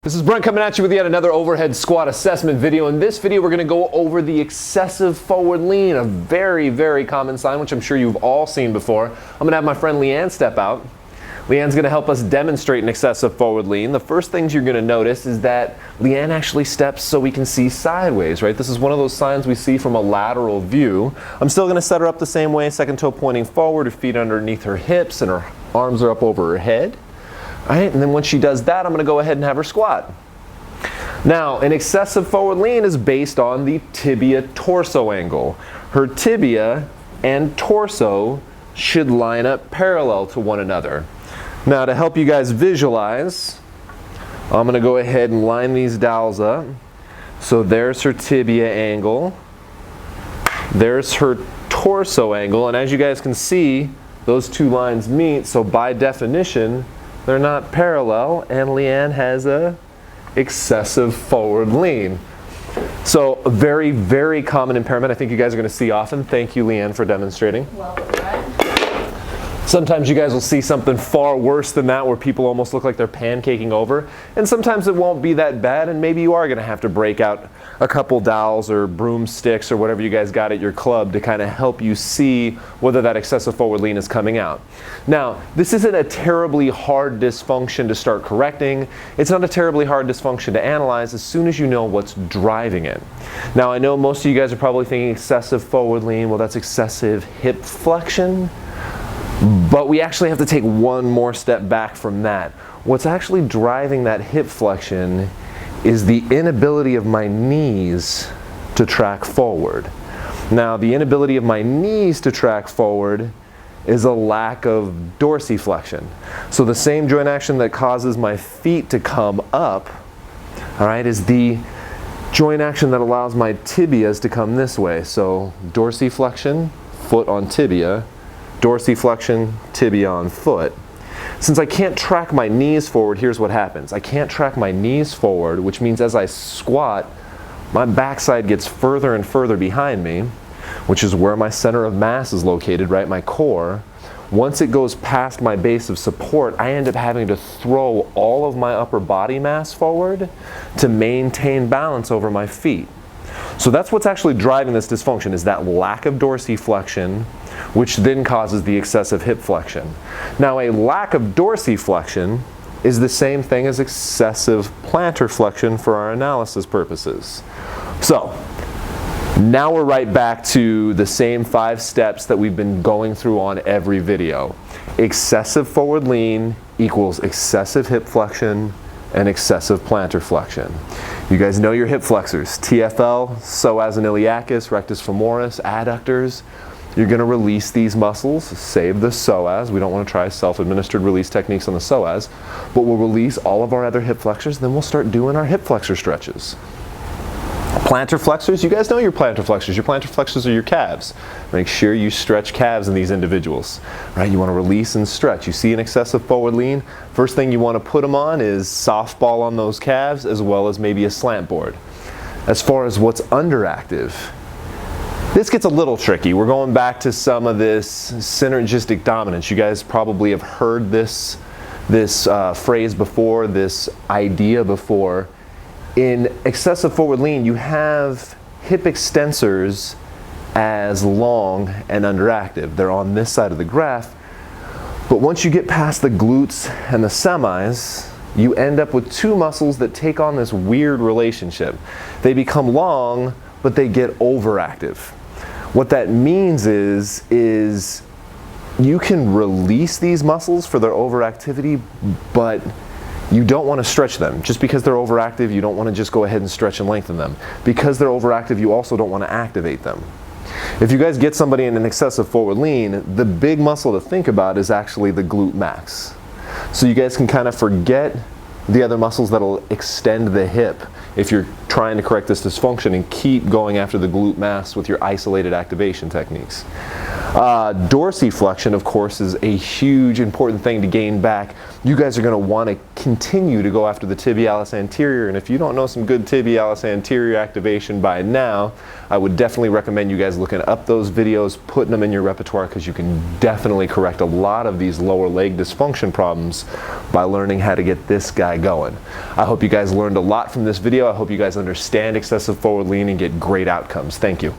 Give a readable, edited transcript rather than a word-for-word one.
This is Brent coming at you with yet another overhead squat assessment video. In this video, we're going to go over the excessive forward lean, a very, very common sign, which I'm sure you've all seen before. I'm going to have my friend Leanne step out. Leanne's going to help us demonstrate an excessive forward lean. The first things you're going to notice is that Leanne actually steps so we can see sideways, right? This is one of those signs we see from a lateral view. I'm still going to set her up the same way, second toe pointing forward, her feet underneath her hips, and her arms are up over her head. All right, and then when she does that, I'm going to go ahead and have her squat. Now, an excessive forward lean is based on the tibia-torso angle. Her tibia and torso should line up parallel to one another. Now, to help you guys visualize, I'm going to go ahead and line these dowels up. So there's her tibia angle. There's her torso angle. And as you guys can see, those two lines meet. So by definition, they're not parallel, and Leanne has a excessive forward lean. So a very, very common impairment I think you guys are going to see often. Thank you, Leanne, for demonstrating. Welcome. Sometimes you guys will see something far worse than that where people almost look like they're pancaking over. And sometimes it won't be that bad, and maybe you are going to have to break out a couple dowels or broomsticks or whatever you guys got at your club to kind of help you see whether that excessive forward lean is coming out. Now, this isn't a terribly hard dysfunction to start correcting. It's not a terribly hard dysfunction to analyze as soon as you know what's driving it. Now, I know most of you guys are probably thinking excessive forward lean, well, that's excessive hip flexion. But we actually have to take one more step back from that. What's actually driving that hip flexion is the inability of my knees to track forward. Now, the inability of my knees to track forward is a lack of dorsiflexion. So the same joint action that causes my feet to come up, all right, is the joint action that allows my tibias to come this way. So dorsiflexion, foot on tibia, dorsiflexion, tibia on foot. Since I can't track my knees forward, here's what happens. I can't track my knees forward, which means as I squat, my backside gets further and further behind me, which is where my center of mass is located, right, my core. Once it goes past my base of support, I end up having to throw all of my upper body mass forward to maintain balance over my feet. So that's what's actually driving this dysfunction, is that lack of dorsiflexion, which then causes the excessive hip flexion. Now, a lack of dorsiflexion is the same thing as excessive plantar flexion for our analysis purposes. So, now we're right back to the same 5 steps that we've been going through on every video. Excessive forward lean equals excessive hip flexion and excessive plantar flexion. You guys know your hip flexors: TFL, psoas and iliacus, rectus femoris, adductors. You're going to release these muscles, save the psoas. We don't want to try self-administered release techniques on the psoas, but we'll release all of our other hip flexors, then we'll start doing our hip flexor stretches. Plantar flexors, you guys know your plantar flexors. Your plantar flexors are your calves. Make sure you stretch calves in these individuals, right? You want to release and stretch. You see an excessive forward lean, first thing you want to put them on is softball on those calves, as well as maybe a slant board. As far as what's underactive, this gets a little tricky. We're going back to some of this synergistic dominance. You guys probably have heard this phrase before, this idea before. In excessive forward lean, you have hip extensors as long and underactive. They're on this side of the graph. But once you get past the glutes and the semis, you end up with 2 muscles that take on this weird relationship. They become long, but they get overactive. What that means is you can release these muscles for their overactivity, but you don't want to stretch them. Just because they're overactive, you don't want to just go ahead and stretch and lengthen them. Because they're overactive, you also don't want to activate them. If you guys get somebody in an excessive forward lean, the big muscle to think about is actually the glute max. So you guys can kind of forget the other muscles that'll extend the hip if you're trying to correct this dysfunction, and keep going after the glute mass with your isolated activation techniques. Dorsiflexion, of course, is a huge important thing to gain back. You guys are going to want to continue to go after the tibialis anterior, and if you don't know some good tibialis anterior activation by now, I would definitely recommend you guys looking up those videos, putting them in your repertoire, because you can definitely correct a lot of these lower leg dysfunction problems by learning how to get this guy going. I hope you guys learned a lot from this video. I hope you guys understand excessive forward lean and get great outcomes. Thank you.